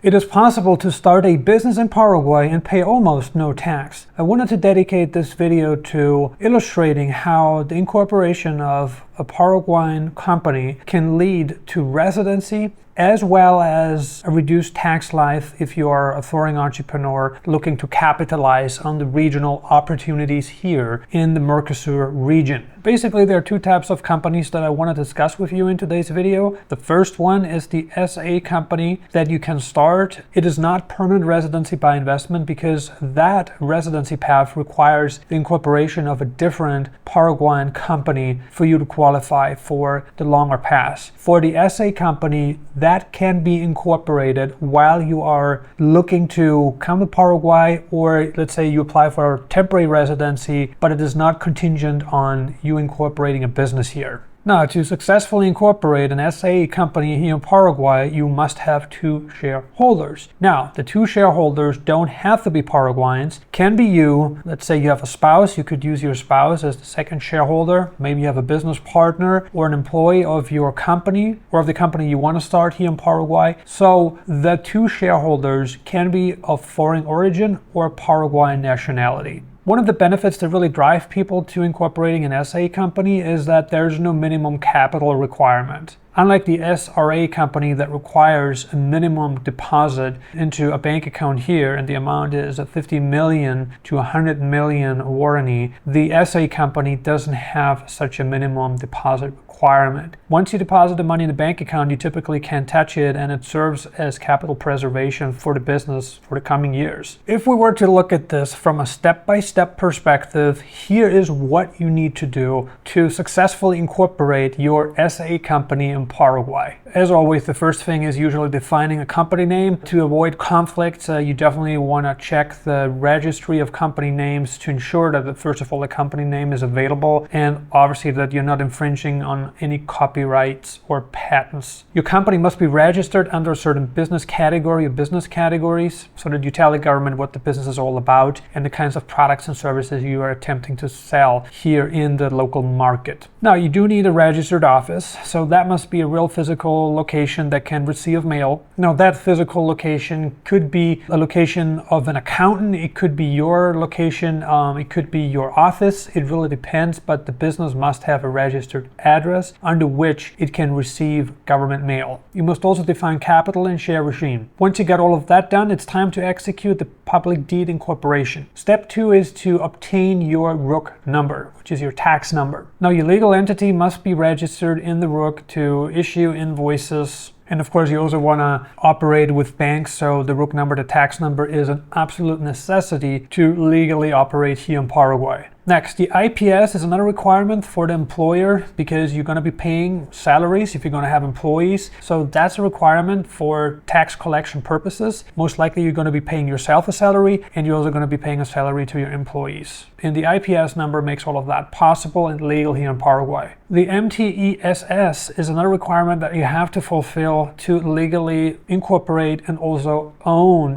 It is possible to start a business in Paraguay and pay almost no tax. I wanted to dedicate this video to illustrating how the incorporation of a Paraguayan company can lead to residency as well as a reduced tax life if you are a foreign entrepreneur looking to capitalize on the regional opportunities here in the Mercosur region. Basically, there are two types of companies that I want to discuss with you in today's video. The first one is the SA company that you can start. It is not permanent residency by investment because that residency path requires the incorporation of a different Paraguayan company for you to qualify for the longer pass. For the SA company, that can be incorporated while you are looking to come to Paraguay, or let's say you apply for a temporary residency, but it is not contingent on you incorporating a business here. Now, to successfully incorporate an SA company here in Paraguay, you must have two shareholders. Now, the two shareholders don't have to be Paraguayans, can be you. Let's say you have a spouse, you could use your spouse as the second shareholder. Maybe you have a business partner or an employee of your company or of the company you want to start here in Paraguay. So the two shareholders can be of foreign origin or Paraguayan nationality. One of the benefits that really drive people to incorporating an SA company is that there's no minimum capital requirement. Unlike the SRA company that requires a minimum deposit into a bank account here, and the amount is a 50 million to 100 million warranty, the SA company doesn't have such a minimum deposit requirement. Once you deposit the money in the bank account, you typically can't touch it, and it serves as capital preservation for the business for the coming years. If we were to look at this from a step-by-step perspective, here is what you need to do to successfully incorporate your SA company in Paraguay. As always, the first thing is usually defining a company name. To avoid conflicts, you definitely want to check the registry of company names to ensure that, first of all, the company name is available, and obviously that you're not infringing on any copyrights or patents. Your company must be registered under a certain business category or business categories so that you tell the government what the business is all about and the kinds of products and services you are attempting to sell here in the local market. Now, you do need a registered office, so that must be a real physical location that can receive mail. Now, that physical location could be a location of an accountant, it could be your location, it could be your office, it really depends, but the business must have a registered address under which it can receive government mail. You must also define capital and share regime. Once you get all of that done, it's time to execute the public deed incorporation. Step 2 is to obtain your RUC number, which is your tax number. Now, your legal entity must be registered in the RUC to issue invoices. And of course, you also want to operate with banks, so the RUC number, the tax number, is an absolute necessity to legally operate here in Paraguay. Next, the IPS is another requirement for the employer because you're going to be paying salaries if you're going to have employees. So that's a requirement for tax collection purposes. Most likely you're going to be paying yourself a salary, and you're also going to be paying a salary to your employees. And the IPS number makes all of that possible and legal here in Paraguay. The MTESS is another requirement that you have to fulfill to legally incorporate and also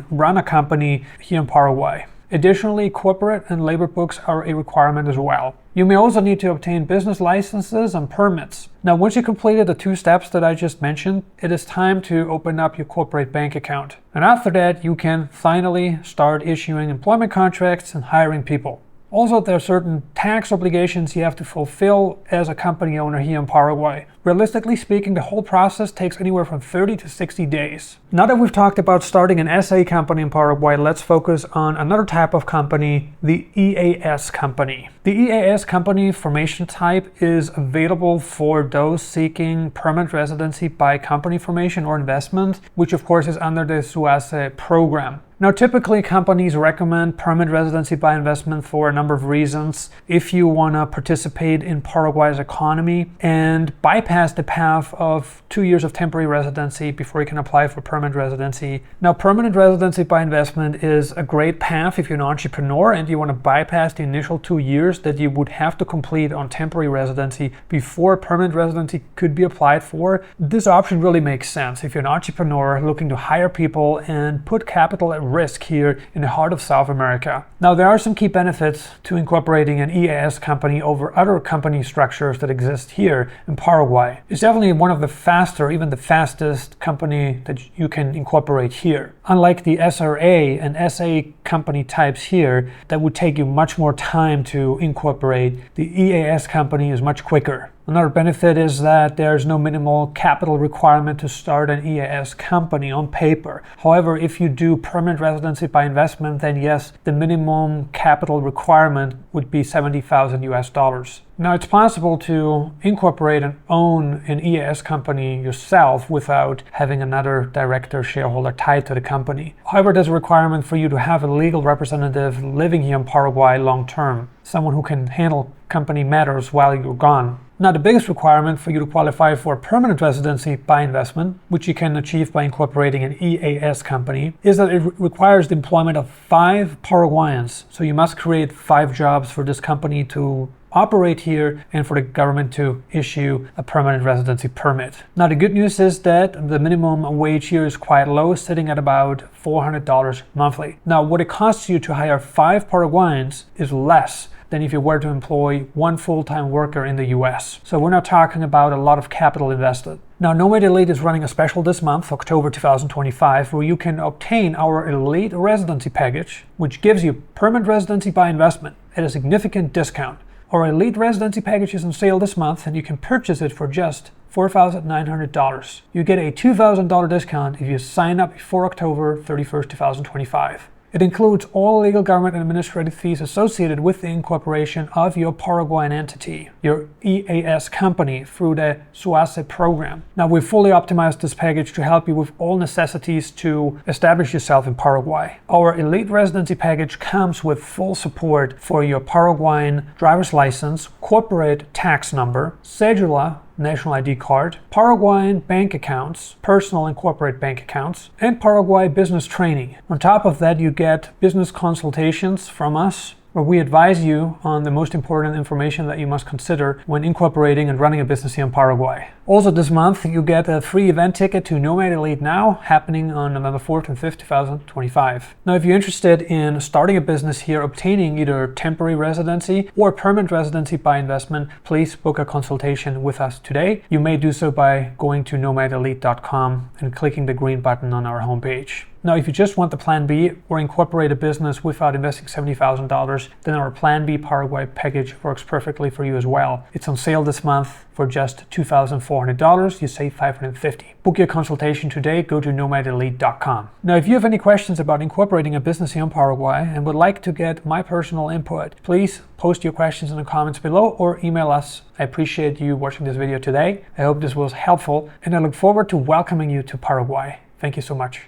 run a company here in Paraguay. Additionally, corporate and labor books are a requirement as well. You may also need to obtain business licenses and permits. Now, once you completed the two steps that I just mentioned, it is time to open up your corporate bank account. And after that, you can finally start issuing employment contracts and hiring people. Also, there are certain tax obligations you have to fulfill as a company owner here in Paraguay. Realistically speaking, the whole process takes anywhere from 30 to 60 days. Now that we've talked about starting an SA company in Paraguay, let's focus on another type of company, the EAS company. The EAS company formation type is available for those seeking permanent residency by company formation or investment, which of course is under the SUASE program. Now, typically companies recommend permanent residency by investment for a number of reasons. If you want to participate in Paraguay's economy and bypass the path of 2 years of temporary residency before you can apply for permanent residency. Now, permanent residency by investment is a great path if you're an entrepreneur and you want to bypass the initial 2 years years that you would have to complete on temporary residency before permanent residency could be applied for, this option really makes sense if you're an entrepreneur looking to hire people and put capital at risk here in the heart of South America. Now, there are some key benefits to incorporating an EAS company over other company structures that exist here in Paraguay. It's definitely one of the faster, even the fastest company that you can incorporate here. Unlike the SRA and SA company types here that would take you much more time to incorporate, the EAS company is much quicker. Another benefit is that there's no minimal capital requirement to start an EAS company on paper. However, if you do permanent residency by investment, then yes, the minimum capital requirement would be $70,000. Now, it's possible to incorporate and own an EAS company yourself without having another director shareholder tied to the company. However, there's a requirement for you to have a legal representative living here in Paraguay long term, someone who can handle company matters while you're gone. Now, the biggest requirement for you to qualify for permanent residency by investment, which you can achieve by incorporating an EAS company, is that it requires the employment of 5 Paraguayans. So you must create 5 jobs for this company to operate here and for the government to issue a permanent residency permit. Now, the good news is that the minimum wage here is quite low, sitting at about $400 monthly. Now, what it costs you to hire 5 Paraguayans is less than if you were to employ 1 full-time worker in the US. So we're not talking about a lot of capital invested. Now, Nomad Elite is running a special this month, October 2025, where you can obtain our Elite Residency Package, which gives you permanent residency by investment at a significant discount. Our Elite Residency Package is on sale this month, and you can purchase it for just $4,900. You get a $2,000 discount if you sign up before October 31st, 2025. It includes all legal, government, and administrative fees associated with the incorporation of your Paraguayan entity, your EAS company, through the SUACE program. Now, we've fully optimized this package to help you with all necessities to establish yourself in Paraguay. Our Elite Residency Package comes with full support for your Paraguayan driver's license, corporate tax number, cedula, national ID card, Paraguayan bank accounts, personal and corporate bank accounts, and Paraguay business training. On top of that, you get business consultations from us, where we advise you on the most important information that you must consider when incorporating and running a business here in Paraguay. Also this month, you get a free event ticket to Nomad Elite Now, happening on November 4th and 5th, 2025. Now, if you're interested in starting a business here, obtaining either temporary residency or permanent residency by investment, please book a consultation with us today. You may do so by going to nomadelite.com and clicking the green button on our homepage. Now, if you just want the Plan B or incorporate a business without investing $70,000, then our Plan B Paraguay package works perfectly for you as well. It's on sale this month for just $2,400. You save $550. Book your consultation today. Go to nomadelite.com. Now, if you have any questions about incorporating a business here in Paraguay and would like to get my personal input, please post your questions in the comments below or email us. I appreciate you watching this video today. I hope this was helpful, and I look forward to welcoming you to Paraguay. Thank you so much.